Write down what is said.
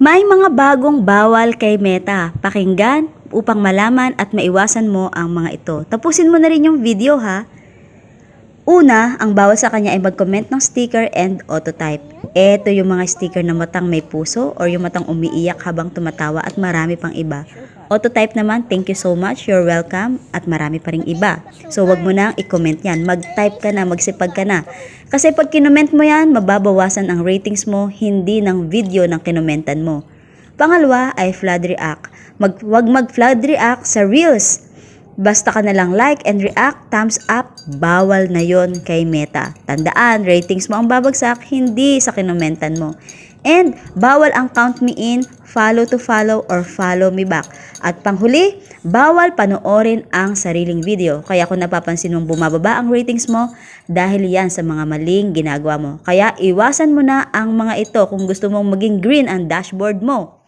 May mga bagong bawal kay Meta. Pakinggan upang malaman at maiwasan mo ang mga ito. Tapusin mo na rin yung video ha. Una, ang bawal sa kanya ay mag-comment ng sticker and autotype. Ito yung mga sticker na matang may puso or yung matang umiiyak habang tumatawa at marami pang iba. Autotype naman, thank you so much, you're welcome, at marami pa ring iba. So wag mo nang i-comment yan, mag-type ka na, magsipag ka na. Kasi pag kinoment mo yan, mababawasan ang ratings mo, hindi ng video ng kinomentan mo. Pangalawa ay flood react. Wag mag-flood react sa Reels. Basta ka na lang like and react, thumbs up, bawal na yon kay Meta. Tandaan, ratings mo ang babagsak, hindi sa kinomentan mo. And bawal ang count me in, follow to follow, or follow me back. At panghuli, bawal panoorin ang sariling video. Kaya kung napapansin mong bumababa ang ratings mo, dahil yan sa mga maling ginagawa mo. Kaya iwasan mo na ang mga ito kung gusto mong maging green ang dashboard mo.